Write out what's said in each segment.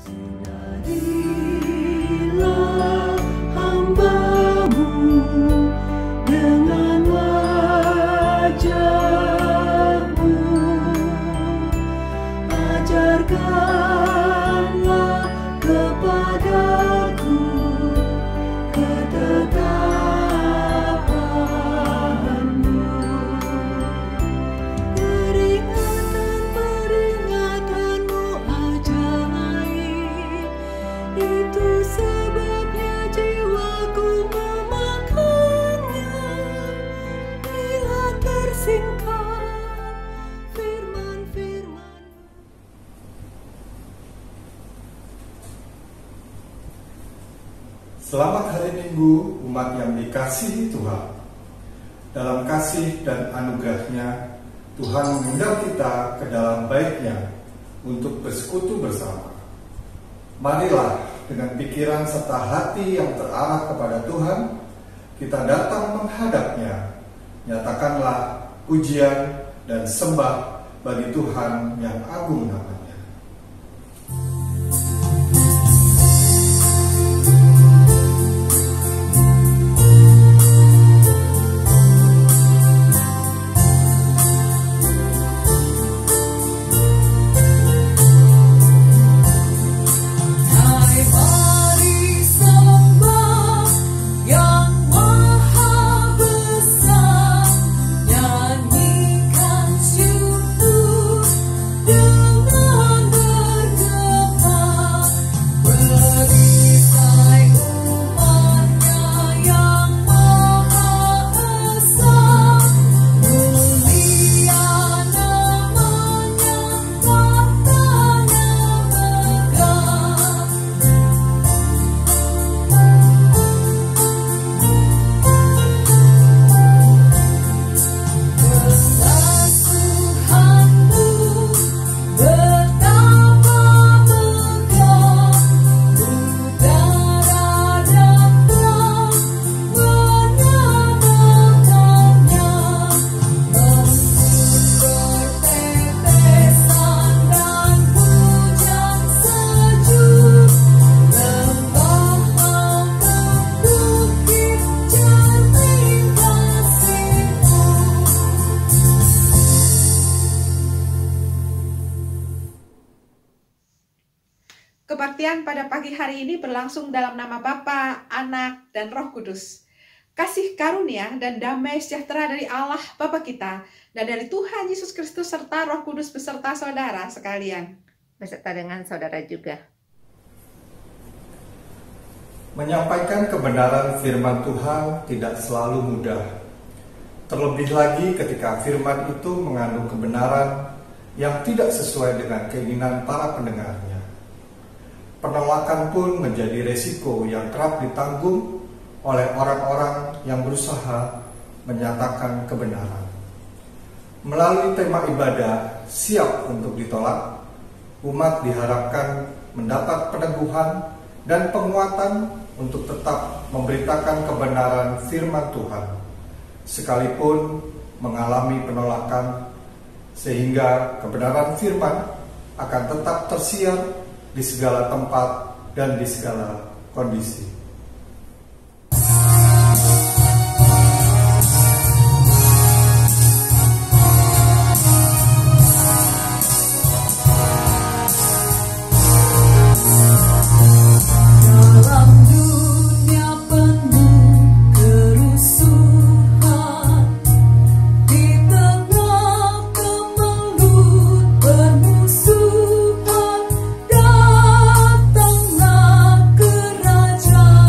Sinarilah hamba-Mu dengan wajah-Mu, ajarkanlah kepadaku ketetapan-Mu. Peringatan-peringatan-Mu ajaib, itu sebabnya jiwaku memakannya. Bila tersingkap firman-firman-Mu. Selamat hari Minggu, umat yang dikasihi Tuhan. Dalam kasih dan anugerah-Nya, Tuhan mengundang kita ke dalam baik-Nya untuk bersekutu bersama. Marilah dengan pikiran serta hati yang terarah kepada Tuhan, kita datang menghadap-Nya. Nyatakanlah pujian dan sembah bagi Tuhan yang agung namanya. Kebaktian pada pagi hari ini berlangsung dalam nama Bapa, Anak, dan Roh Kudus. Kasih karunia dan damai sejahtera dari Allah Bapa kita dan dari Tuhan Yesus Kristus serta Roh Kudus beserta saudara sekalian. Beserta dengan saudara juga. Menyampaikan kebenaran firman Tuhan tidak selalu mudah. Terlebih lagi ketika firman itu mengandung kebenaran yang tidak sesuai dengan keinginan para pendengarnya. Penolakan pun menjadi resiko yang kerap ditanggung oleh orang-orang yang berusaha menyatakan kebenaran. Melalui tema ibadah siap untuk ditolak, umat diharapkan mendapat peneguhan dan penguatan untuk tetap memberitakan kebenaran firman Tuhan, sekalipun mengalami penolakan, sehingga kebenaran firman akan tetap tersiar di segala tempat dan di segala kondisi. Dalam dunia penuh kerusuhan, di tengah kemelut permusuhan, datanglah kerajaan.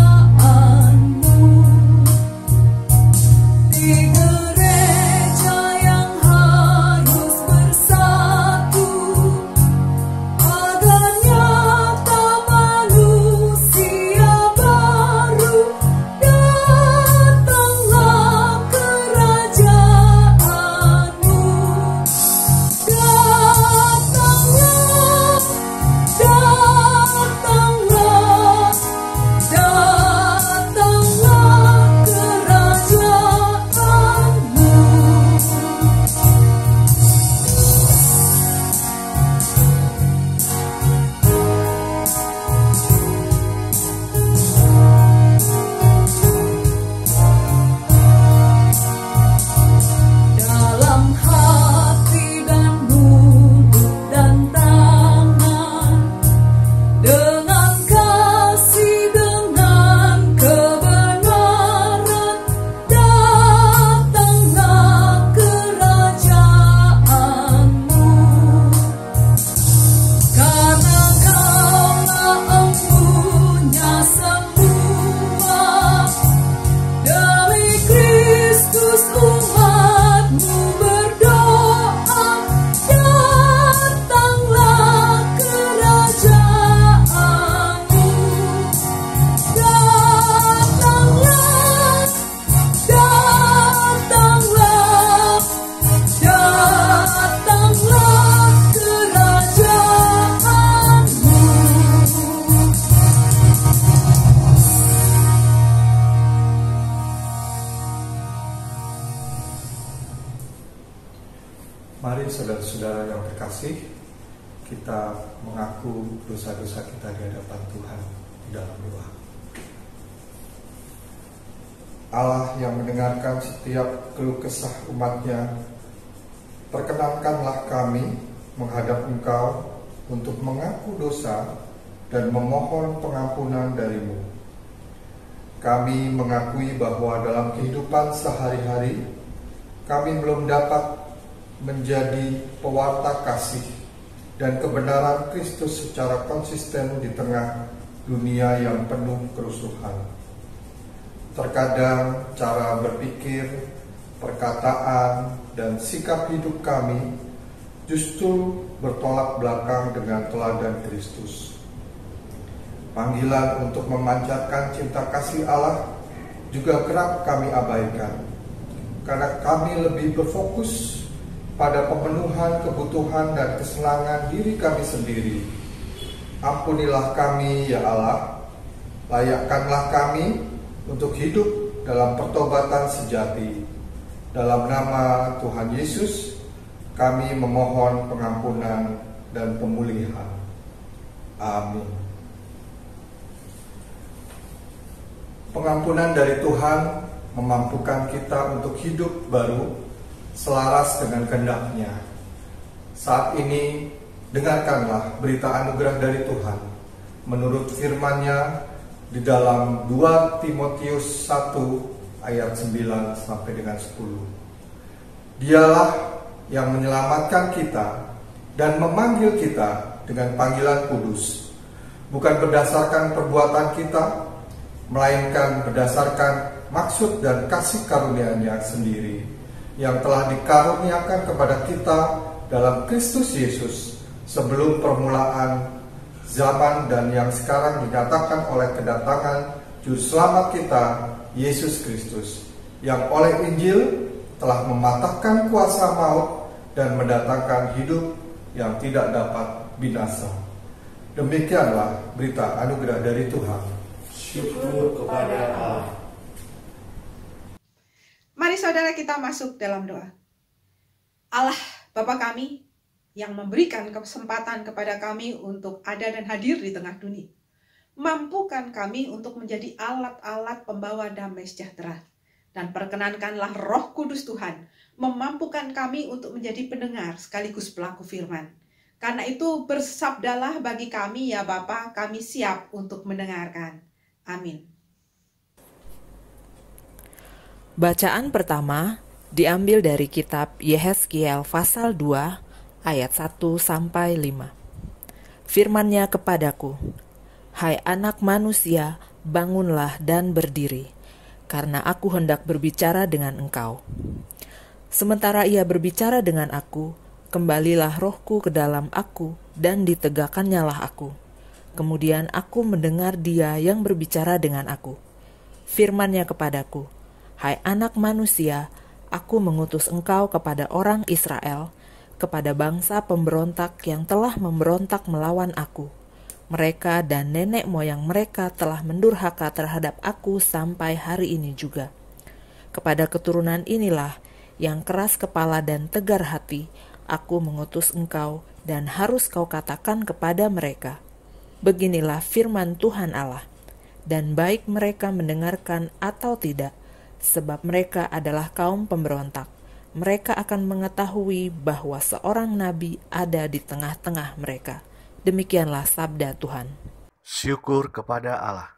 saudara-saudara yang terkasih, kita mengaku dosa-dosa kita di hadapan Tuhan di dalam doa. Allah yang mendengarkan setiap keluh kesah umat-Nya, perkenankanlah kami menghadap Engkau untuk mengaku dosa dan memohon pengampunan dari-Mu. Kami mengakui bahwa dalam kehidupan sehari-hari kami belum dapat menjadi pewarta kasih dan kebenaran Kristus secara konsisten di tengah dunia yang penuh kerusuhan. Terkadang cara berpikir, perkataan, dan sikap hidup kami justru bertolak belakang dengan teladan Kristus. Panggilan untuk memanjatkan cinta kasih Allah juga kerap kami abaikan, karena kami lebih berfokus pada pemenuhan kebutuhan dan kesenangan diri kami sendiri. Ampunilah kami ya Allah, layakkanlah kami untuk hidup dalam pertobatan sejati. Dalam nama Tuhan Yesus, kami memohon pengampunan dan pemulihan. Amin. Pengampunan dari Tuhan memampukan kita untuk hidup baru selaras dengan kehendak-Nya. Saat ini, dengarkanlah berita anugerah dari Tuhan menurut firman-Nya di dalam 2 Timotius 1 ayat 9 sampai dengan 10. Dialah yang menyelamatkan kita dan memanggil kita dengan panggilan kudus, bukan berdasarkan perbuatan kita, melainkan berdasarkan maksud dan kasih karunia-Nya sendiri yang telah dikaruniakan kepada kita dalam Kristus Yesus sebelum permulaan zaman dan yang sekarang dinyatakan oleh kedatangan Juru Selamat kita, Yesus Kristus, yang oleh Injil telah mematahkan kuasa maut dan mendatangkan hidup yang tidak dapat binasa. Demikianlah berita anugerah dari Tuhan. Syukur kepada Allah. Mari saudara kita masuk dalam doa. Allah Bapa kami yang memberikan kesempatan kepada kami untuk ada dan hadir di tengah dunia. Mampukan kami untuk menjadi alat-alat pembawa damai sejahtera. Dan perkenankanlah Roh Kudus Tuhan memampukan kami untuk menjadi pendengar sekaligus pelaku firman. Karena itu bersabdalah bagi kami ya Bapa, kami siap untuk mendengarkan. Amin. Bacaan pertama diambil dari kitab Yehezkiel pasal 2 ayat 1 sampai 5. Firman-Nya kepadaku, hai anak manusia, bangunlah dan berdiri, karena aku hendak berbicara dengan engkau. Sementara ia berbicara dengan aku, kembalilah rohku ke dalam aku dan ditegakkannyalah aku. Kemudian aku mendengar dia yang berbicara dengan aku. Firman-Nya kepadaku, hai anak manusia, aku mengutus engkau kepada orang Israel, kepada bangsa pemberontak yang telah memberontak melawan aku. Mereka dan nenek moyang mereka telah mendurhaka terhadap aku sampai hari ini juga. Kepada keturunan inilah yang keras kepala dan tegar hati, aku mengutus engkau dan harus kau katakan kepada mereka, beginilah firman Tuhan Allah, dan baik mereka mendengarkan atau tidak, sebab mereka adalah kaum pemberontak. Mereka akan mengetahui bahwa seorang nabi ada di tengah-tengah mereka. Demikianlah sabda Tuhan. Syukur kepada Allah.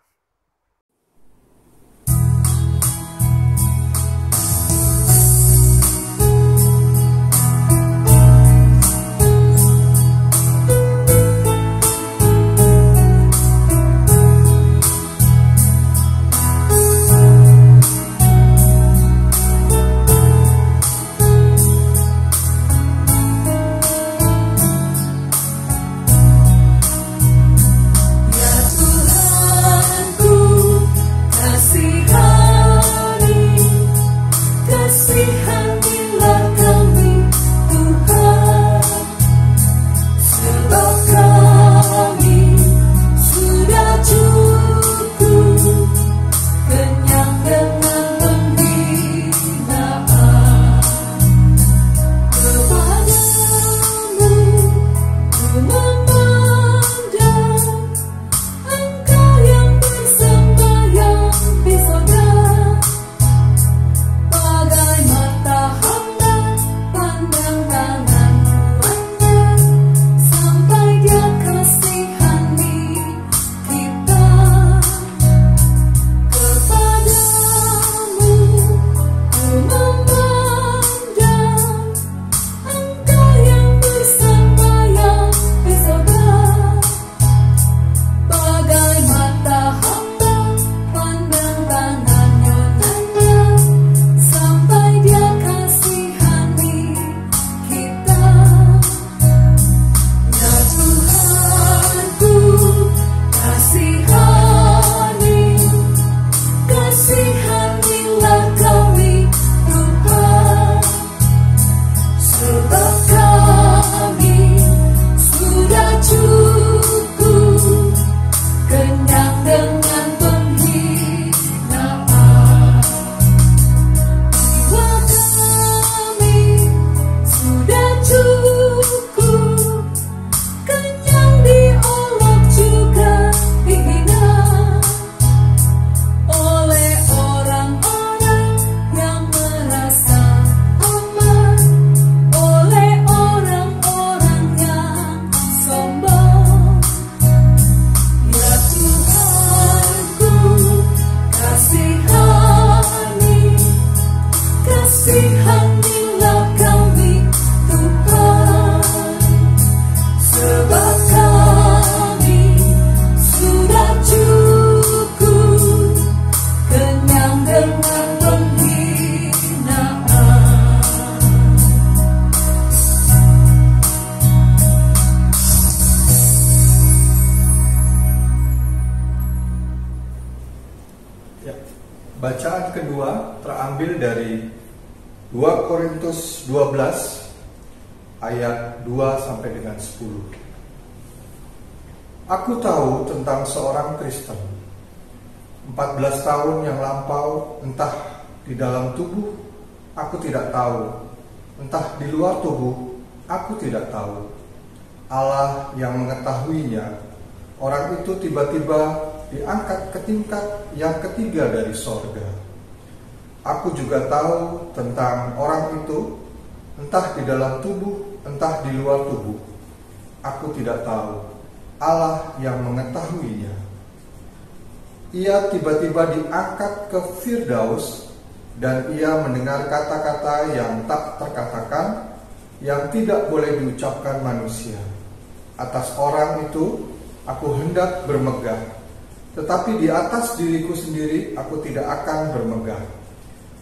Ya Tuhan, Bacaan kedua terambil dari 2 Korintus 12 ayat 2 sampai dengan 10. Aku tahu tentang seorang Kristen 14 tahun yang lampau, entah di dalam tubuh aku tidak tahu, entah di luar tubuh aku tidak tahu. Allah yang mengetahuinya. Orang itu tiba-tiba diangkat ke tingkat yang ketiga dari sorga. Aku juga tahu tentang orang itu, entah di dalam tubuh, entah di luar tubuh. Aku tidak tahu. Allah yang mengetahuinya. Ia tiba-tiba diangkat ke Firdaus, dan ia mendengar kata-kata yang tak terkatakan, yang tidak boleh diucapkan manusia. Atas orang itu aku hendak bermegah, tetapi di atas diriku sendiri aku tidak akan bermegah,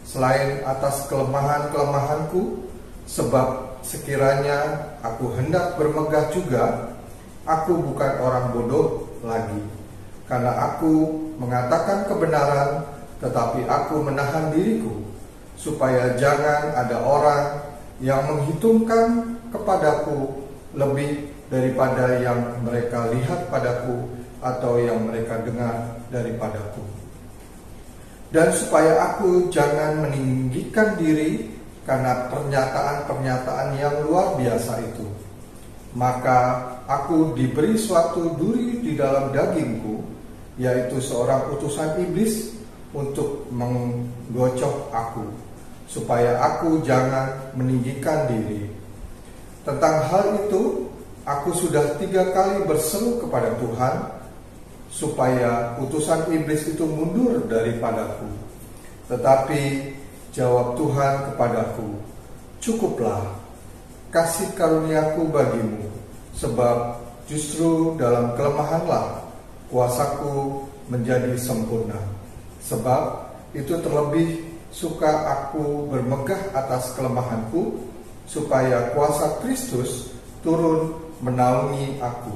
selain atas kelemahan-kelemahanku, sebab sekiranya aku hendak bermegah juga, aku bukan orang bodoh lagi, karena aku mengatakan kebenaran, tetapi aku menahan diriku, supaya jangan ada orang yang menghitungkan kepadaku lebih daripada yang mereka lihat padaku atau yang mereka dengar daripadaku. Dan supaya aku jangan meninggikan diri karena pernyataan-pernyataan yang luar biasa itu, maka aku diberi suatu duri di dalam dagingku, yaitu seorang utusan iblis untuk menggocok aku, supaya aku jangan meninggikan diri. Tentang hal itu aku sudah 3 kali berseru kepada Tuhan, supaya utusan iblis itu mundur daripadaku. Tetapi jawab Tuhan kepadaku, cukuplah kasih karuniaku bagimu, sebab justru dalam kelemahanlah kuasaku menjadi sempurna. Sebab itu terlebih suka aku bermegah atas kelemahanku, supaya kuasa Kristus turun menaungi aku.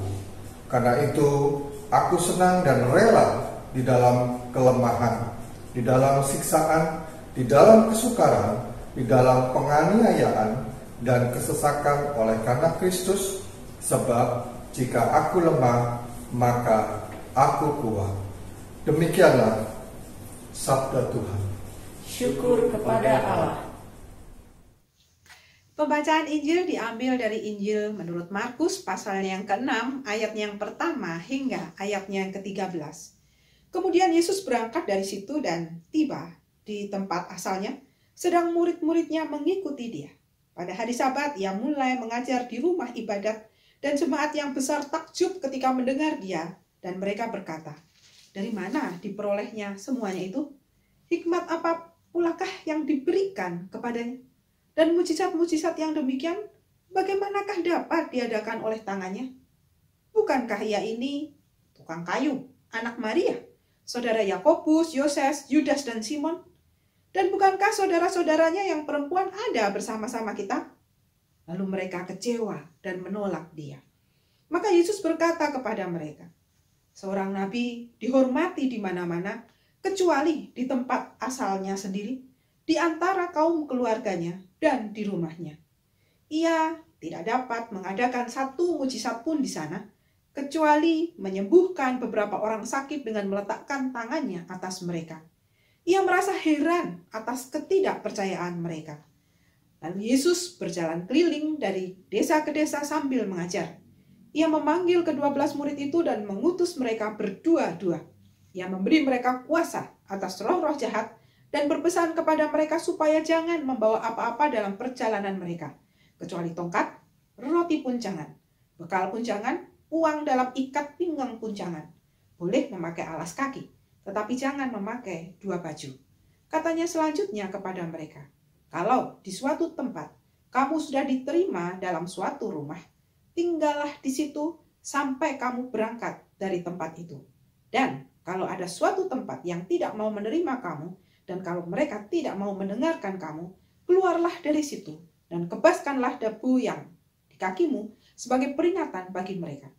Karena itu aku senang dan rela di dalam kelemahan, di dalam siksaan, di dalam kesukaran, di dalam penganiayaan dan kesesakan oleh karena Kristus. Sebab jika aku lemah, maka aku kuat. Demikianlah sabda Tuhan. Syukur kepada Allah. Pembacaan Injil diambil dari Injil menurut Markus pasal yang ke-6 ayat yang pertama hingga ayat yang ke-13. Kemudian Yesus berangkat dari situ dan tiba di tempat asalnya, sedang murid-muridnya mengikuti dia. Pada hari Sabat ia mulai mengajar di rumah ibadat, dan jemaat yang besar takjub ketika mendengar dia, dan mereka berkata, dari mana diperolehnya semuanya itu? Hikmat apa pulakah yang diberikan kepadanya? Dan mujizat-mujizat yang demikian, bagaimanakah dapat diadakan oleh tangannya? Bukankah ia ini tukang kayu, anak Maria, saudara Yakobus, Yoses, Yudas, dan Simon? Dan bukankah saudara-saudaranya yang perempuan ada bersama-sama kita? Lalu mereka kecewa dan menolak dia. Maka Yesus berkata kepada mereka, seorang nabi dihormati di mana-mana, kecuali di tempat asalnya sendiri, di antara kaum keluarganya dan di rumahnya. Ia tidak dapat mengadakan satu mujizat pun di sana, kecuali menyembuhkan beberapa orang sakit dengan meletakkan tangannya atas mereka. Ia merasa heran atas ketidakpercayaan mereka. Lalu Yesus berjalan keliling dari desa ke desa sambil mengajar. Ia memanggil ke-12 murid itu dan mengutus mereka berdua-dua. Ia memberi mereka kuasa atas roh-roh jahat dan berpesan kepada mereka supaya jangan membawa apa-apa dalam perjalanan mereka, kecuali tongkat, roti pun jangan, bekal pun jangan, uang dalam ikat pinggang pun jangan. Boleh memakai alas kaki, tetapi jangan memakai 2 baju. Katanya selanjutnya kepada mereka, kalau di suatu tempat kamu sudah diterima dalam suatu rumah, tinggallah di situ sampai kamu berangkat dari tempat itu. Dan kalau ada suatu tempat yang tidak mau menerima kamu, dan kalau mereka tidak mau mendengarkan kamu, keluarlah dari situ dan kebaskanlah debu yang di kakimu sebagai peringatan bagi mereka.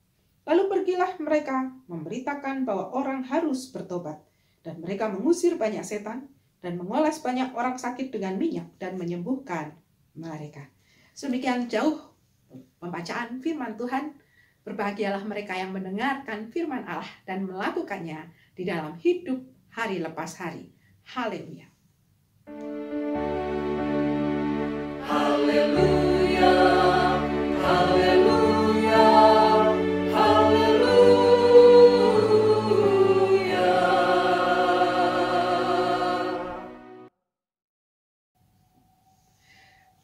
Lalu pergilah mereka memberitakan bahwa orang harus bertobat Dan mereka mengusir banyak setan dan mengoles banyak orang sakit dengan minyak dan menyembuhkan mereka. Sedemikian jauh pembacaan firman Tuhan. Berbahagialah mereka yang mendengarkan firman Allah dan melakukannya di dalam hidup hari lepas hari. Haleluya. Haleluya, haleluya, haleluya.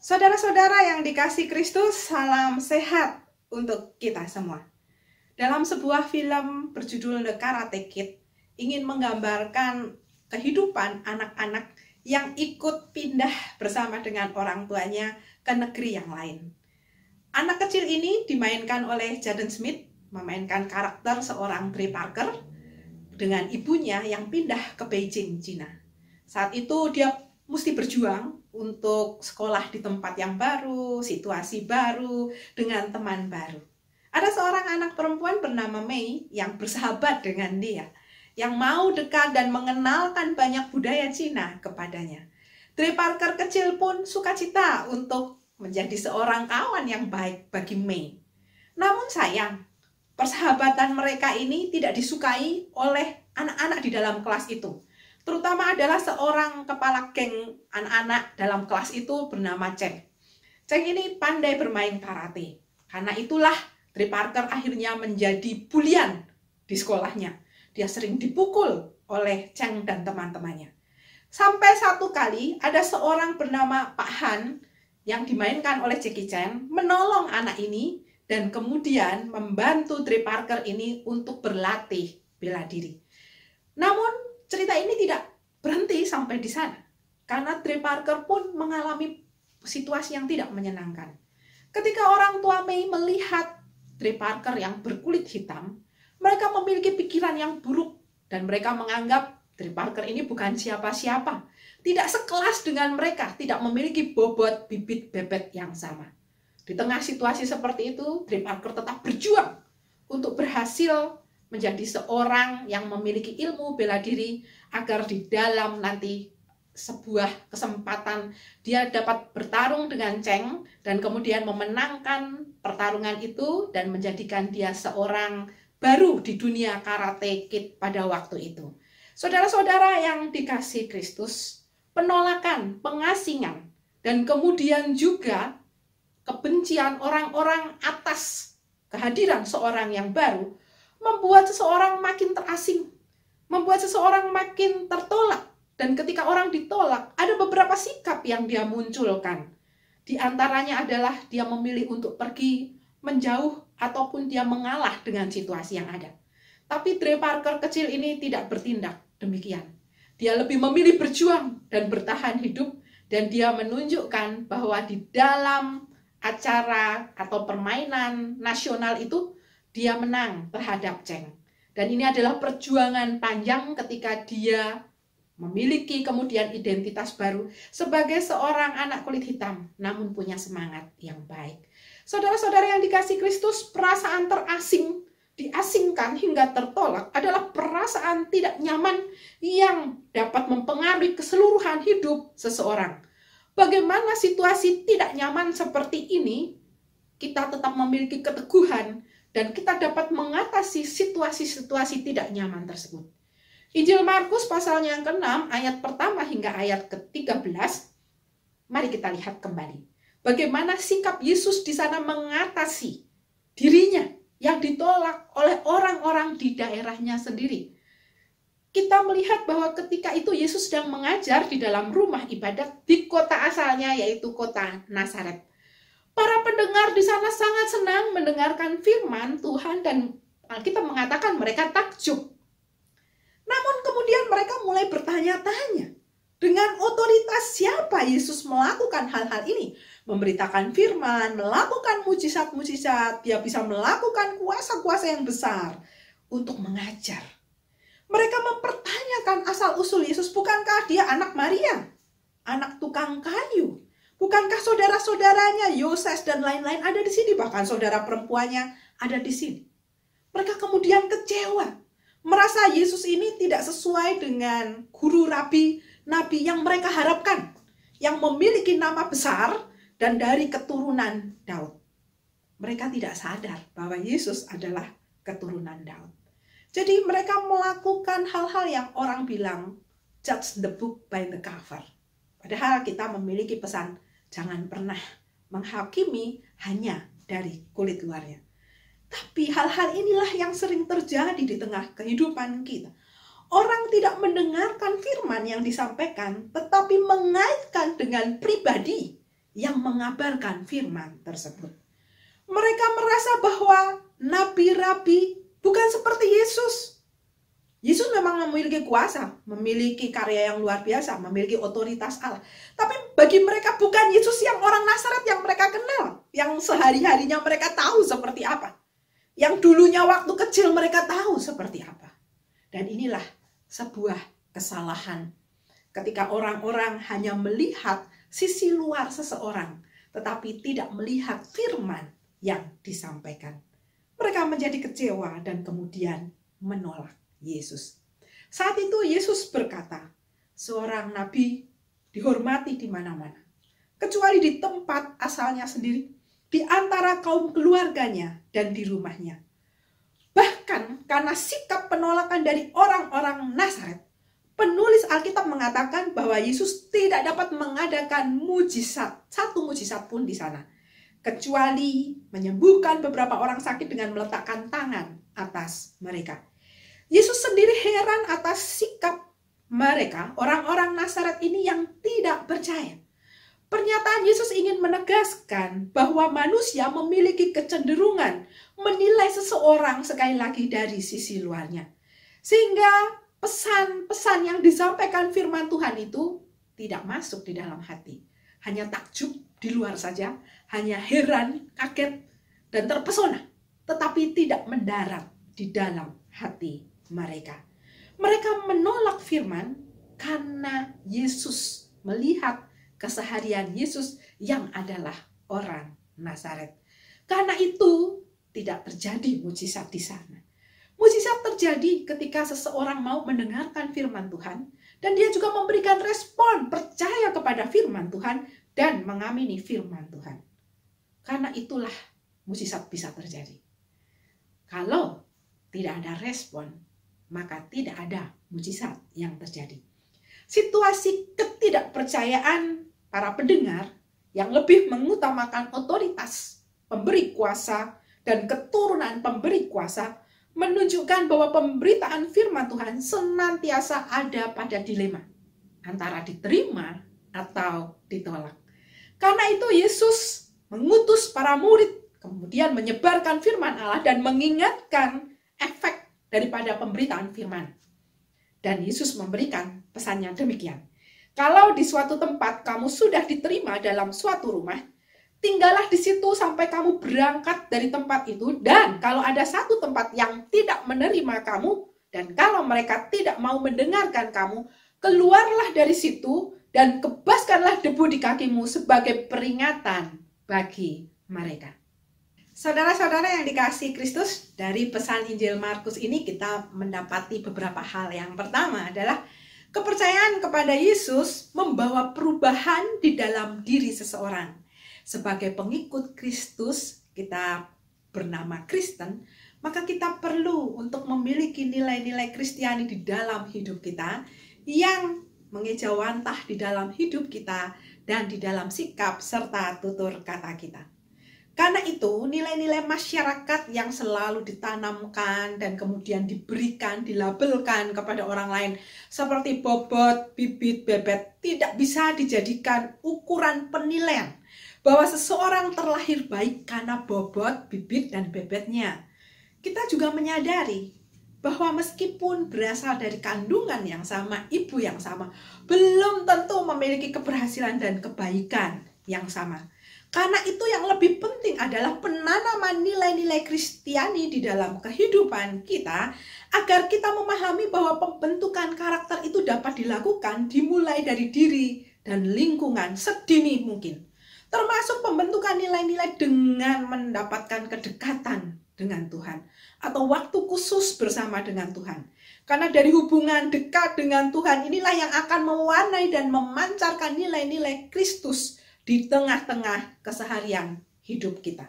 Saudara-saudara yang dikasih Kristus, salam sehat untuk kita semua. Dalam sebuah film berjudul The Karate Kid, ingin menggambarkan kehidupan anak-anak yang ikut pindah bersama dengan orang tuanya ke negeri yang lain. Anak kecil ini dimainkan oleh Jaden Smith, memainkan karakter seorang Trey Parker dengan ibunya yang pindah ke Beijing, Cina. Saat itu dia mesti berjuang untuk sekolah di tempat yang baru, situasi baru, dengan teman baru. Ada seorang anak perempuan bernama Mei yang bersahabat dengan dia, yang mau dekat dan mengenalkan banyak budaya Cina kepadanya. Trey Parker kecil pun sukacita untuk menjadi seorang kawan yang baik bagi Mei. Namun sayang, persahabatan mereka ini tidak disukai oleh anak-anak di dalam kelas itu. Terutama adalah seorang kepala geng anak-anak dalam kelas itu bernama Cheng. Cheng ini pandai bermain karate. Karena itulah Trey Parker akhirnya menjadi bulian di sekolahnya. Dia sering dipukul oleh Cheng dan teman-temannya. Sampai satu kali ada seorang bernama Pak Han yang dimainkan oleh Jackie Chan menolong anak ini dan kemudian membantu Trey Parker ini untuk berlatih bela diri. Namun cerita ini tidak berhenti sampai di sana, karena Trey Parker pun mengalami situasi yang tidak menyenangkan. Ketika orang tua Mei melihat Trey Parker yang berkulit hitam, mereka memiliki pikiran yang buruk dan mereka menganggap Trey Parker ini bukan siapa-siapa, tidak sekelas dengan mereka, tidak memiliki bobot bibit bebek yang sama. Di tengah situasi seperti itu, Trey Parker tetap berjuang untuk berhasil menjadi seorang yang memiliki ilmu bela diri agar di dalam nanti sebuah kesempatan dia dapat bertarung dengan Cheng dan kemudian memenangkan pertarungan itu dan menjadikan dia seorang baru di dunia karate kid pada waktu itu. Saudara-saudara yang dikasih Kristus, penolakan, pengasingan, dan kemudian juga kebencian orang-orang atas kehadiran seorang yang baru membuat seseorang makin terasing, membuat seseorang makin tertolak. Dan ketika orang ditolak, ada beberapa sikap yang dia munculkan. Di antaranya adalah dia memilih untuk pergi menjauh ataupun dia mengalah dengan situasi yang ada. Tapi Trey Parker kecil ini tidak bertindak demikian. Dia lebih memilih berjuang dan bertahan hidup, dan dia menunjukkan bahwa di dalam acara atau permainan nasional itu dia menang terhadap Cheng. Dan ini adalah perjuangan panjang ketika dia memiliki kemudian identitas baru sebagai seorang anak kulit hitam, namun punya semangat yang baik. Saudara-saudara yang dikasih Kristus, perasaan terasing, diasingkan hingga tertolak adalah perasaan tidak nyaman yang dapat mempengaruhi keseluruhan hidup seseorang. Bagaimana situasi tidak nyaman seperti ini, kita tetap memiliki keteguhan dan kita dapat mengatasi situasi-situasi tidak nyaman tersebut. Injil Markus pasalnya yang ke-6 ayat pertama hingga ayat ke-13. Mari kita lihat kembali bagaimana sikap Yesus di sana mengatasi dirinya yang ditolak oleh orang-orang di daerahnya sendiri. Kita melihat bahwa ketika itu Yesus sedang mengajar di dalam rumah ibadat di kota asalnya, yaitu kota Nazaret. Para pendengar di sana sangat senang mendengarkan firman Tuhan dan Alkitab mengatakan mereka takjub. Namun kemudian mereka mulai bertanya-tanya, dengan otoritas siapa Yesus melakukan hal-hal ini? Memberitakan firman, melakukan mujizat-mujizat, dia bisa melakukan kuasa-kuasa yang besar untuk mengajar. Mereka mempertanyakan asal-usul Yesus, bukankah dia anak Maria, anak tukang kayu? Bukankah saudara-saudaranya, Yoses dan lain-lain ada di sini, bahkan saudara perempuannya ada di sini? Mereka kemudian kecewa, merasa ternyata Yesus ini tidak sesuai dengan guru rabi, nabi yang mereka harapkan, yang memiliki nama besar dan dari keturunan Daud. Mereka tidak sadar bahwa Yesus adalah keturunan Daud. Jadi mereka melakukan hal-hal yang orang bilang judge the book by the cover. Padahal kita memiliki pesan, jangan pernah menghakimi hanya dari kulit luarnya. Tapi hal-hal inilah yang sering terjadi di tengah kehidupan kita. Orang tidak mendengarkan firman yang disampaikan, tetapi mengaitkan dengan pribadi yang mengabarkan firman tersebut. Mereka merasa bahwa nabi-rabi bukan seperti Yesus. Yesus memang memiliki kuasa, memiliki karya yang luar biasa, memiliki otoritas Allah. Tapi bagi mereka bukan Yesus yang orang Nazaret yang mereka kenal, yang sehari-harinya mereka tahu seperti apa. Yang dulunya waktu kecil mereka tahu seperti apa. Dan inilah sebuah kesalahan ketika orang-orang hanya melihat sisi luar seseorang, tetapi tidak melihat firman yang disampaikan. Mereka menjadi kecewa dan kemudian menolak Yesus. Saat itu Yesus berkata, seorang nabi dihormati di mana-mana, kecuali di tempat asalnya sendiri, di antara kaum keluarganya dan di rumahnya. Bahkan karena sikap penolakan dari orang-orang Nazaret, penulis Alkitab mengatakan bahwa Yesus tidak dapat mengadakan mujizat, satu mujizat pun di sana, kecuali menyembuhkan beberapa orang sakit dengan meletakkan tangan atas mereka. Yesus sendiri heran atas sikap mereka, orang-orang Nazaret ini yang tidak percaya. Pernyataan Yesus ingin menegaskan bahwa manusia memiliki kecenderungan menilai seseorang sekali lagi dari sisi luarnya. Sehingga pesan-pesan yang disampaikan firman Tuhan itu tidak masuk di dalam hati. Hanya takjub di luar saja, hanya heran, kaget, dan terpesona. Tetapi tidak mendarat di dalam hati mereka. Mereka menolak firman karena Yesus melihat keseharian Yesus yang adalah orang Nazaret. Karena itu tidak terjadi mujizat di sana. Mujizat terjadi ketika seseorang mau mendengarkan firman Tuhan dan dia juga memberikan respon percaya kepada firman Tuhan dan mengamini firman Tuhan. Karena itulah mujizat bisa terjadi. Kalau tidak ada respon, maka tidak ada mujizat yang terjadi. Situasi ketidakpercayaan para pendengar yang lebih mengutamakan otoritas pemberi kuasa dan keturunan pemberi kuasa menunjukkan bahwa pemberitaan firman Tuhan senantiasa ada pada dilema antara diterima atau ditolak. Karena itu Yesus mengutus para murid kemudian menyebarkan firman Allah dan mengingatkan efek daripada pemberitaan firman. Dan Yesus memberikan pesannya demikian. Kalau di suatu tempat kamu sudah diterima dalam suatu rumah, tinggallah di situ sampai kamu berangkat dari tempat itu. Dan kalau ada satu tempat yang tidak menerima kamu, dan kalau mereka tidak mau mendengarkan kamu, keluarlah dari situ dan kebaskanlah debu di kakimu sebagai peringatan bagi mereka. Saudara-saudara yang dikasihi Kristus, dari pesan Injil Markus ini kita mendapati beberapa hal. Yang pertama adalah kepercayaan kepada Yesus membawa perubahan di dalam diri seseorang. Sebagai pengikut Kristus, kita bernama Kristen, maka kita perlu untuk memiliki nilai-nilai Kristiani di dalam hidup kita yang mengejawantah di dalam hidup kita dan di dalam sikap serta tutur kata kita. Karena itu, nilai-nilai masyarakat yang selalu ditanamkan dan kemudian diberikan, dilabelkan kepada orang lain seperti bobot, bibit, bebet, tidak bisa dijadikan ukuran penilaian bahwa seseorang terlahir baik karena bobot, bibit, dan bebetnya. Kita juga menyadari bahwa meskipun berasal dari kandungan yang sama, ibu yang sama, belum tentu memiliki keberhasilan dan kebaikan yang sama. Karena itu yang lebih penting adalah penanaman nilai-nilai Kristiani di dalam kehidupan kita agar kita memahami bahwa pembentukan karakter itu dapat dilakukan dimulai dari diri dan lingkungan sedini mungkin. Termasuk pembentukan nilai-nilai dengan mendapatkan kedekatan dengan Tuhan, atau waktu khusus bersama dengan Tuhan. Karena dari hubungan dekat dengan Tuhan inilah yang akan mewarnai dan memancarkan nilai-nilai Kristus di tengah-tengah keseharian hidup kita.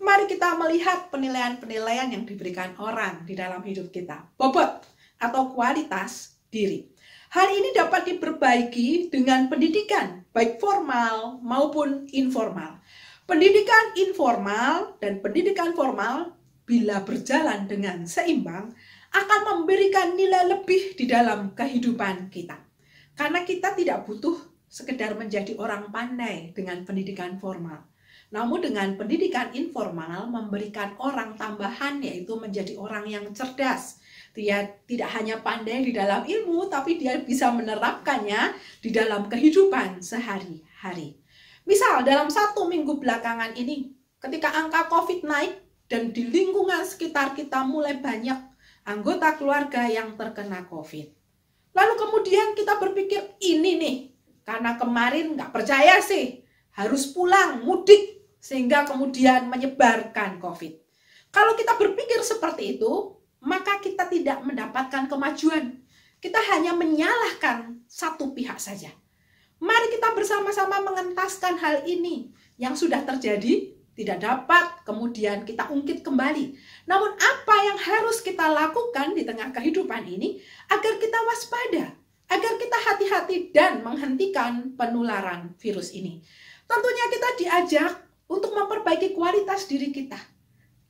Mari kita melihat penilaian-penilaian yang diberikan orang di dalam hidup kita. Bobot atau kualitas diri. Hal ini dapat diperbaiki dengan pendidikan, baik formal maupun informal. Pendidikan informal dan pendidikan formal bila berjalan dengan seimbang akan memberikan nilai lebih di dalam kehidupan kita. Karena kita tidak butuh sekedar menjadi orang pandai dengan pendidikan formal. Namun dengan pendidikan informal memberikan orang tambahan, yaitu menjadi orang yang cerdas. Dia tidak hanya pandai di dalam ilmu, tapi dia bisa menerapkannya di dalam kehidupan sehari-hari. Misal dalam 1 minggu belakangan ini, ketika angka COVID naik dan di lingkungan sekitar kita mulai banyak anggota keluarga yang terkena COVID. Lalu kemudian kita berpikir, ini nih, karena kemarin nggak percaya sih, harus pulang, mudik, sehingga kemudian menyebarkan COVID. Kalau kita berpikir seperti itu, maka kita tidak mendapatkan kemajuan. Kita hanya menyalahkan satu pihak saja. Mari kita bersama-sama mengentaskan hal ini yang sudah terjadi, tidak dapat kemudian kita ungkit kembali. Namun apa yang harus kita lakukan di tengah kehidupan ini agar kita waspada, agar kita hati-hati dan menghentikan penularan virus ini. Tentunya kita diajak untuk memperbaiki kualitas diri kita.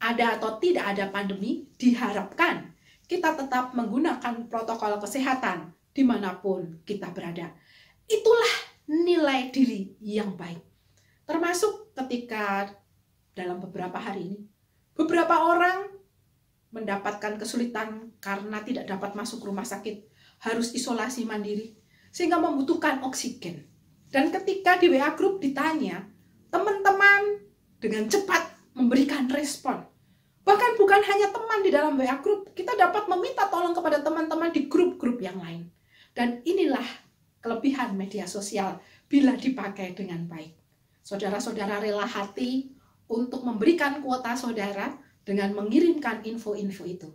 Ada atau tidak ada pandemi, diharapkan kita tetap menggunakan protokol kesehatan dimanapun kita berada. Itulah nilai diri yang baik. Termasuk ketika dalam beberapa hari ini, beberapa orang mendapatkan kesulitan karena tidak dapat masuk rumah sakit, harus isolasi mandiri, sehingga membutuhkan oksigen. Dan ketika di WA Group ditanya, teman-teman dengan cepat memberikan respon. Bahkan bukan hanya teman di dalam WA Group, kita dapat meminta tolong kepada teman-teman di grup-grup yang lain. Dan inilah kelebihan media sosial bila dipakai dengan baik. Saudara-saudara rela hati untuk memberikan kuota saudara dengan mengirimkan info-info itu.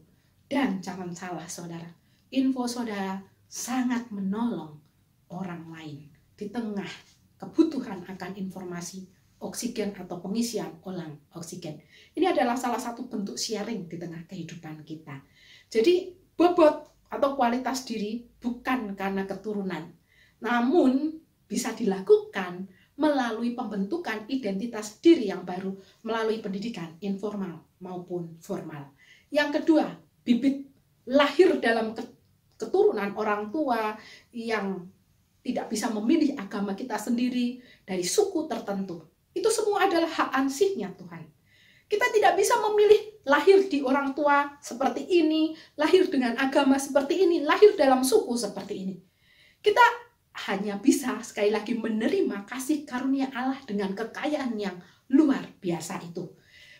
Dan jangan salah saudara, info saudara sangat menolong orang lain di tengah kebutuhan akan informasi oksigen atau pengisian ulang oksigen. Ini adalah salah satu bentuk sharing di tengah kehidupan kita. Jadi bobot atau kualitas diri bukan karena keturunan, namun bisa dilakukan melalui pembentukan identitas diri yang baru melalui pendidikan informal maupun formal. Yang kedua, bibit lahir dalam keturunan orang tua yang tidak bisa memilih agama kita sendiri dari suku tertentu. Itu semua adalah hak ansihnya Tuhan. Kita tidak bisa memilih lahir di orang tua seperti ini, lahir dengan agama seperti ini, lahir dalam suku seperti ini. Kita hanya bisa sekali lagi menerima kasih karunia Allah dengan kekayaan yang luar biasa itu.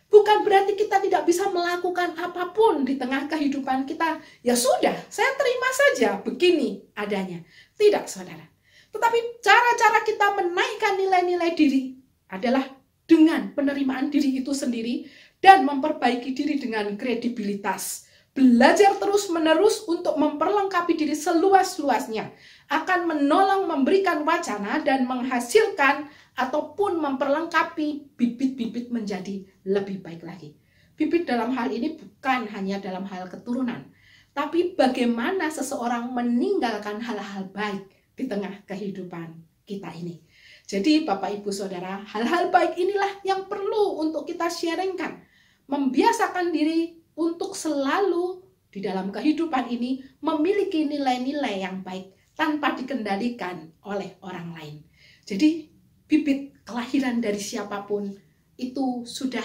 Bukan berarti kita tidak bisa melakukan apapun di tengah kehidupan kita. Ya sudah, saya terima saja begini adanya. Tidak, saudara. Tetapi cara-cara kita menaikkan nilai-nilai diri adalah dengan penerimaan diri itu sendiri dan memperbaiki diri dengan kredibilitas. Belajar terus-menerus untuk memperlengkapi diri seluas-luasnya akan menolong memberikan wacana dan menghasilkan ataupun memperlengkapi bibit-bibit menjadi lebih baik lagi. Bibit dalam hal ini bukan hanya dalam hal keturunan, tapi bagaimana seseorang meninggalkan hal-hal baik di tengah kehidupan kita ini. Jadi Bapak Ibu Saudara, hal-hal baik inilah yang perlu untuk kita sharingkan. Membiasakan diri untuk selalu di dalam kehidupan ini memiliki nilai-nilai yang baik tanpa dikendalikan oleh orang lain. Jadi bibit kelahiran dari siapapun itu sudah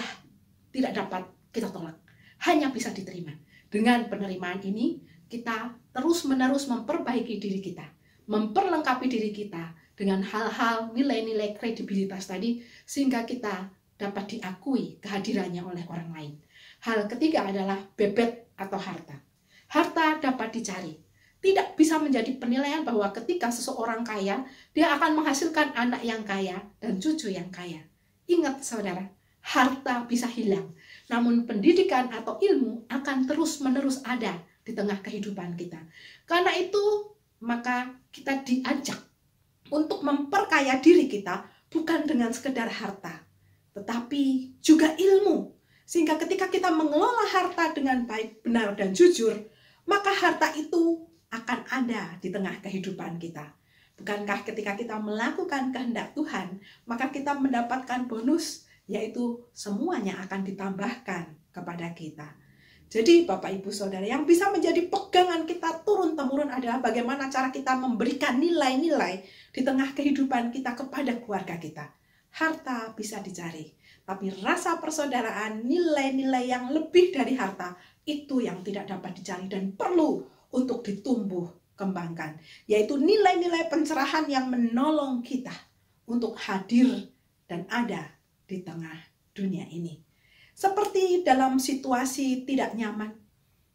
tidak dapat kita tolak. Hanya bisa diterima. Dengan penerimaan ini kita terus-menerus memperbaiki diri kita. Memperlengkapi diri kita dengan hal-hal nilai-nilai kredibilitas tadi sehingga kita dapat diakui kehadirannya oleh orang lain. Hal ketiga adalah bebet atau harta. Harta dapat dicari. Tidak bisa menjadi penilaian bahwa ketika seseorang kaya, dia akan menghasilkan anak yang kaya dan cucu yang kaya. Ingat saudara, harta bisa hilang. Namun pendidikan atau ilmu akan terus-menerus ada di tengah kehidupan kita. Karena itu, maka kita diajak untuk memperkaya diri kita bukan dengan sekedar harta, tetapi juga ilmu. Sehingga ketika kita mengelola harta dengan baik, benar, dan jujur, maka harta itu akan ada di tengah kehidupan kita. Bukankah ketika kita melakukan kehendak Tuhan, maka kita mendapatkan bonus, yaitu semuanya akan ditambahkan kepada kita. Jadi Bapak Ibu Saudara, yang bisa menjadi pegangan kita turun-temurun adalah bagaimana cara kita memberikan nilai-nilai di tengah kehidupan kita kepada keluarga kita. Harta bisa dicari, tapi rasa persaudaraan, nilai-nilai yang lebih dari harta, itu yang tidak dapat dicari dan perlu untuk ditumbuh kembangkan, yaitu nilai-nilai pencerahan yang menolong kita untuk hadir dan ada di tengah dunia ini. Seperti dalam situasi tidak nyaman,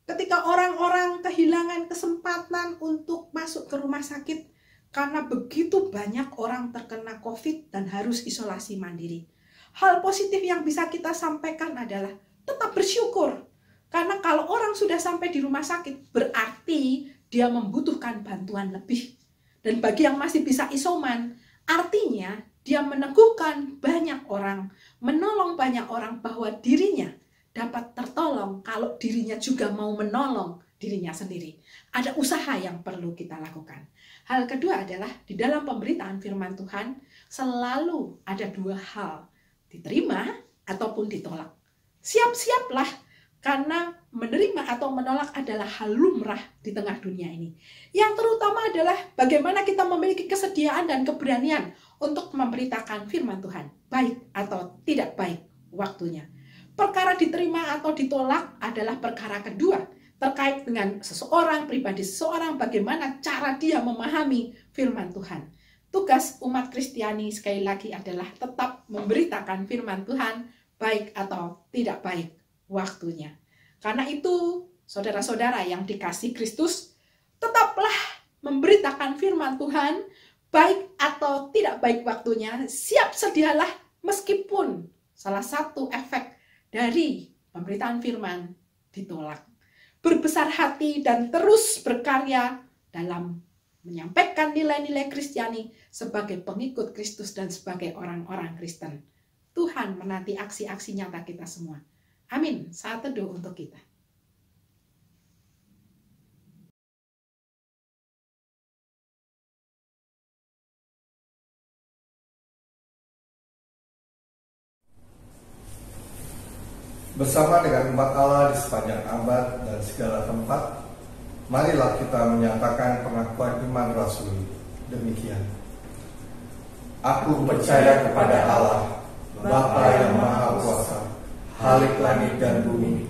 ketika orang-orang kehilangan kesempatan untuk masuk ke rumah sakit karena begitu banyak orang terkena COVID dan harus isolasi mandiri. Hal positif yang bisa kita sampaikan adalah tetap bersyukur, karena kalau orang sudah sampai di rumah sakit berarti dia membutuhkan bantuan lebih. Dan bagi yang masih bisa isoman, artinya dia meneguhkan banyak orang, menolong banyak orang bahwa dirinya dapat tertolong kalau dirinya juga mau menolong dirinya sendiri. Ada usaha yang perlu kita lakukan. Hal kedua adalah di dalam pemberitaan firman Tuhan selalu ada dua hal, diterima ataupun ditolak. Siap-siaplah, karena menerima atau menolak adalah hal lumrah di tengah dunia ini. Yang terutama adalah bagaimana kita memiliki kesediaan dan keberanian untuk memberitakan firman Tuhan, baik atau tidak baik waktunya. Perkara diterima atau ditolak adalah perkara kedua, terkait dengan seseorang, pribadi seseorang, bagaimana cara dia memahami firman Tuhan. Tugas umat Kristiani sekali lagi adalah tetap memberitakan firman Tuhan, baik atau tidak baik waktunya. Karena itu, saudara-saudara yang dikasihi Kristus, tetaplah memberitakan firman Tuhan, baik atau tidak baik waktunya. Siap sedialah, meskipun salah satu efek dari pemberitaan firman ditolak. Berbesar hati dan terus berkarya dalam menyampaikan nilai-nilai Kristiani sebagai pengikut Kristus dan sebagai orang-orang Kristen. Tuhan menanti aksi-aksi nyata kita semua. Amin. Saat teduh untuk kita. Bersama dengan umat Allah di sepanjang abad dan segala tempat, marilah kita menyatakan pengakuan iman Rasul demikian. Aku percaya kepada Allah, Bapa yang Maha Kuasa, Khalik langit dan bumi,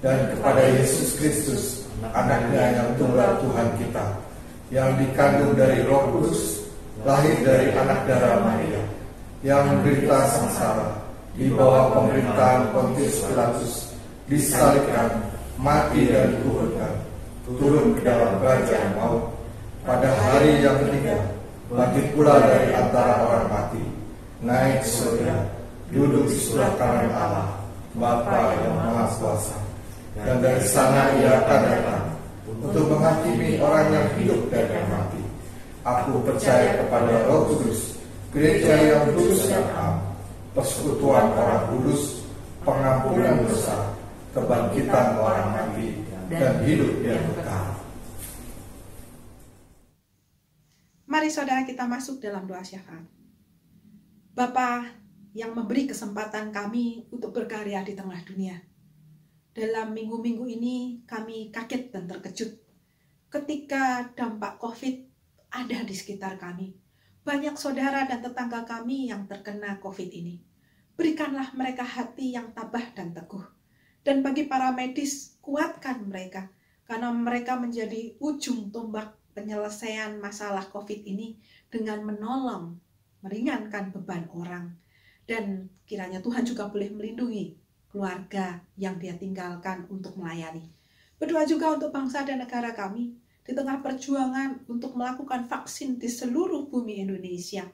dan kepada Yesus Kristus, anaknya yang tunggal Tuhan kita, yang dikandung dari Roh Kudus, lahir dari anak darah Maria, yang menderita sengsara di bawah pemerintahan Pontius Pilatus, disalibkan, mati dan dikuburkan, turun ke dalam kerajaan maut, pada hari yang ketiga bangkit pula dari antara orang mati, naik ke surga, duduk di sebelah kanan Allah, Bapa yang Maha Kuasa, dan dari sana ia akan datang untuk menghakimi orang yang hidup dan yang mati. Aku percaya kepada Roh Kudus, gereja yang kudus dan am, persekutuan orang kudus, pengampunan dosa, kebangkitan orang mati, dan hidup yang kekal. Mari saudara kita masuk dalam doa syafaat. Bapa yang memberi kesempatan kami untuk berkarya di tengah dunia. Dalam minggu-minggu ini kami kaget dan terkejut ketika dampak COVID ada di sekitar kami. Banyak saudara dan tetangga kami yang terkena COVID ini. Berikanlah mereka hati yang tabah dan teguh. Dan bagi para medis, kuatkan mereka, karena mereka menjadi ujung tombak penyelesaian masalah COVID ini dengan menolong, meringankan beban orang. Dan kiranya Tuhan juga boleh melindungi keluarga yang dia tinggalkan untuk melayani. Berdoa juga untuk bangsa dan negara kami di tengah perjuangan untuk melakukan vaksin di seluruh bumi Indonesia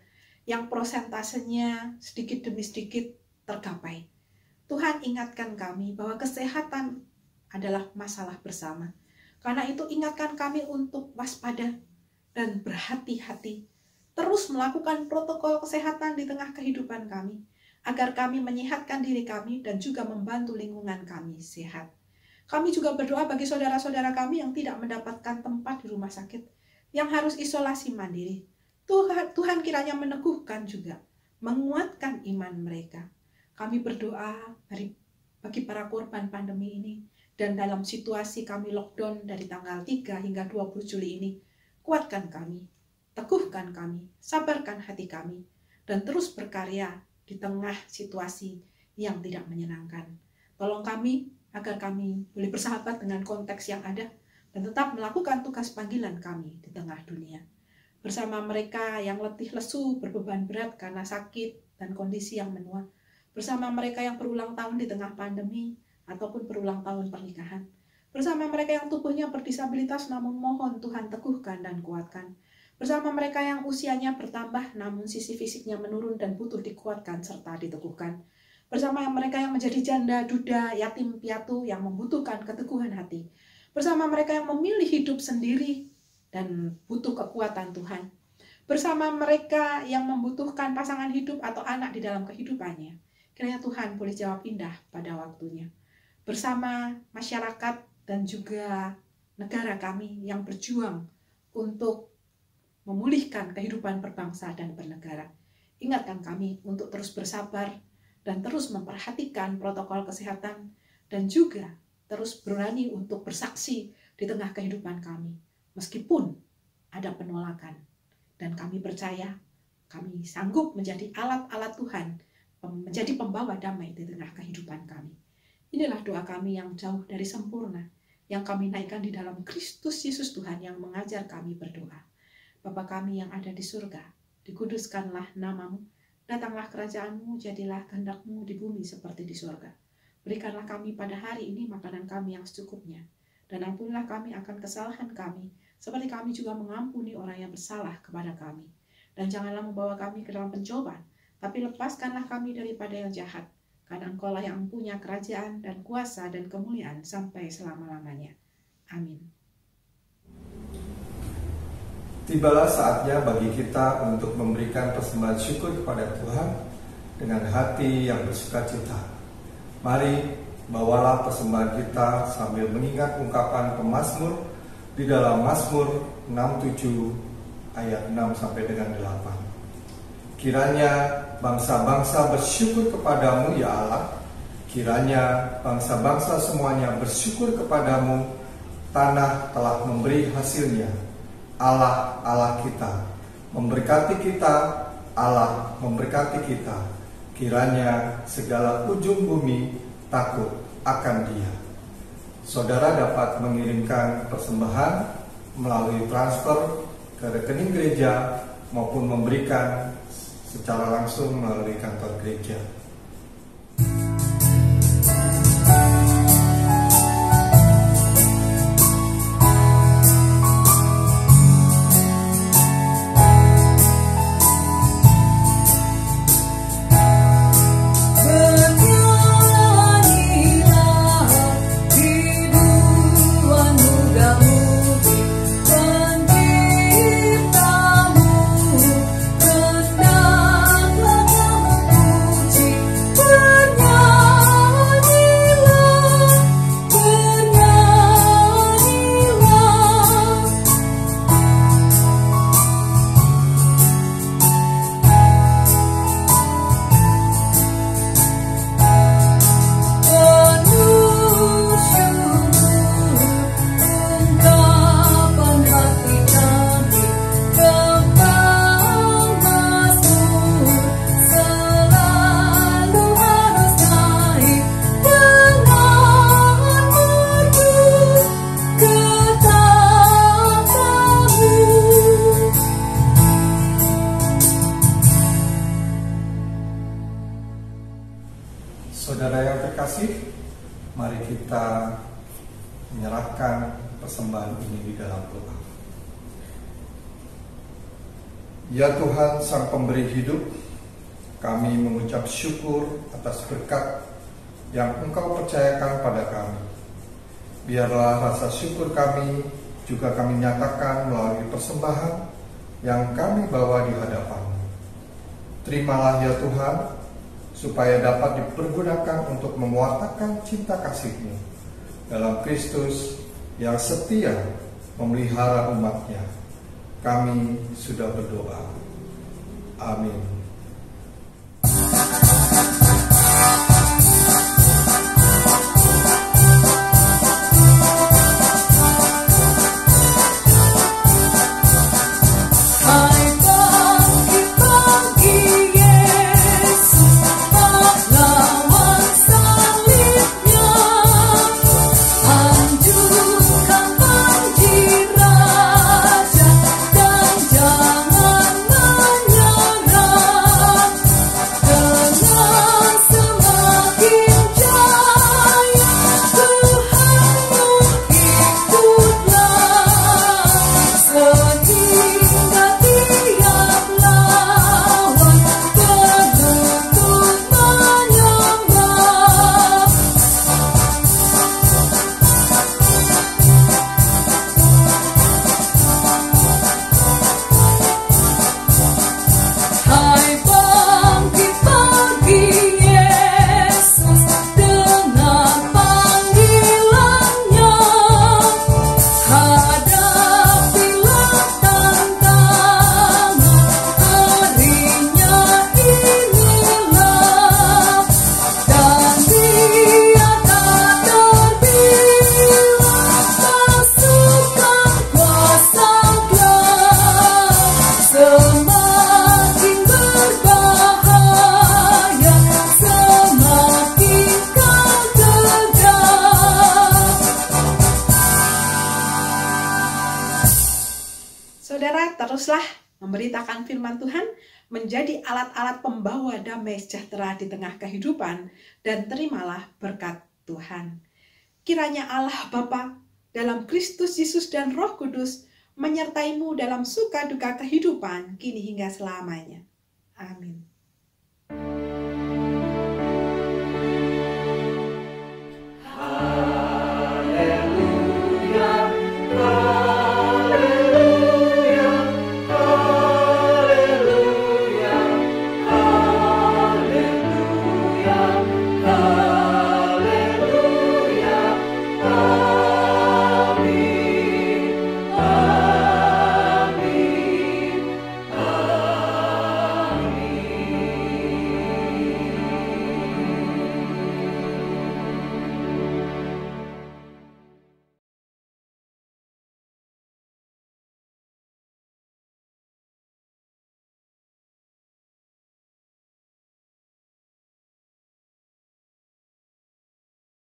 yang prosentasenya sedikit demi sedikit tercapai. Tuhan ingatkan kami bahwa kesehatan adalah masalah bersama. Karena itu ingatkan kami untuk waspada dan berhati-hati. Terus melakukan protokol kesehatan di tengah kehidupan kami. Agar kami menyehatkan diri kami dan juga membantu lingkungan kami sehat. Kami juga berdoa bagi saudara-saudara kami yang tidak mendapatkan tempat di rumah sakit, yang harus isolasi mandiri. Tuhan kiranya meneguhkan juga, menguatkan iman mereka. Kami berdoa bagi para korban pandemi ini, dan dalam situasi kami lockdown dari tanggal 3 hingga 20 Juli ini, kuatkan kami, teguhkan kami, sabarkan hati kami, dan terus berkarya di tengah situasi yang tidak menyenangkan. Tolong kami agar kami boleh bersahabat dengan konteks yang ada dan tetap melakukan tugas panggilan kami di tengah dunia. Bersama mereka yang letih lesu berbeban berat karena sakit dan kondisi yang menua. Bersama mereka yang berulang tahun di tengah pandemi ataupun berulang tahun pernikahan. Bersama mereka yang tubuhnya berdisabilitas namun mohon Tuhan teguhkan dan kuatkan. Bersama mereka yang usianya bertambah namun sisi fisiknya menurun dan butuh dikuatkan serta diteguhkan. Bersama mereka yang menjadi janda, duda, yatim, piatu yang membutuhkan keteguhan hati. Bersama mereka yang memilih hidup sendiri dan butuh kekuatan Tuhan. Bersama mereka yang membutuhkan pasangan hidup atau anak di dalam kehidupannya. Kiranya Tuhan boleh jawab indah pada waktunya. Bersama masyarakat dan juga negara kami yang berjuang untuk memulihkan kehidupan berbangsa dan bernegara. Ingatkan kami untuk terus bersabar dan terus memperhatikan protokol kesehatan dan juga terus berani untuk bersaksi di tengah kehidupan kami. Meskipun ada penolakan. Dan kami percaya kami sanggup menjadi alat-alat Tuhan, menjadi pembawa damai di tengah kehidupan kami. Inilah doa kami yang jauh dari sempurna, yang kami naikkan di dalam Kristus Yesus Tuhan yang mengajar kami berdoa. Bapa kami yang ada di surga, dikuduskanlah namamu, datanglah kerajaan-Mu, jadilah kehendak-Mu di bumi seperti di surga. Berikanlah kami pada hari ini makanan kami yang secukupnya, dan ampunilah kami akan kesalahan kami, seperti kami juga mengampuni orang yang bersalah kepada kami. Dan janganlah membawa kami ke dalam pencobaan, tapi lepaskanlah kami daripada yang jahat, karena Engkau-lah yang punya kerajaan dan kuasa dan kemuliaan sampai selama-lamanya. Amin. Tibalah saatnya bagi kita untuk memberikan persembahan syukur kepada Tuhan dengan hati yang bersukacita. Mari bawalah persembahan kita sambil mengingat ungkapan pemazmur di dalam Mazmur 67 ayat 6 sampai dengan 8. Kiranya bangsa-bangsa bersyukur kepadamu ya Allah. Kiranya bangsa-bangsa semuanya bersyukur kepadamu. Tanah telah memberi hasilnya. Allah, Allah kita, memberkati kita, Allah memberkati kita. Kiranya segala ujung bumi takut akan Dia. Saudara dapat mengirimkan persembahan melalui transfer ke rekening gereja maupun memberikan secara langsung melalui kantor gereja. Saudara yang terkasih, mari kita menyerahkan persembahan ini di dalam doa. Ya Tuhan, Sang Pemberi hidup, kami mengucap syukur atas berkat yang Engkau percayakan pada kami. Biarlah rasa syukur kami juga kami nyatakan melalui persembahan yang kami bawa di hadapan-Mu. Terimalah ya Tuhan, supaya dapat dipergunakan untuk memuatakan cinta kasih-Mu dalam Kristus yang setia memelihara umat-Nya. Kami sudah berdoa. Amin. Saudara, teruslah memberitakan firman Tuhan, menjadi alat-alat pembawa damai sejahtera di tengah kehidupan, dan terimalah berkat Tuhan. Kiranya Allah Bapa dalam Kristus Yesus dan Roh Kudus menyertaimu dalam suka duka kehidupan kini hingga selamanya. Amin.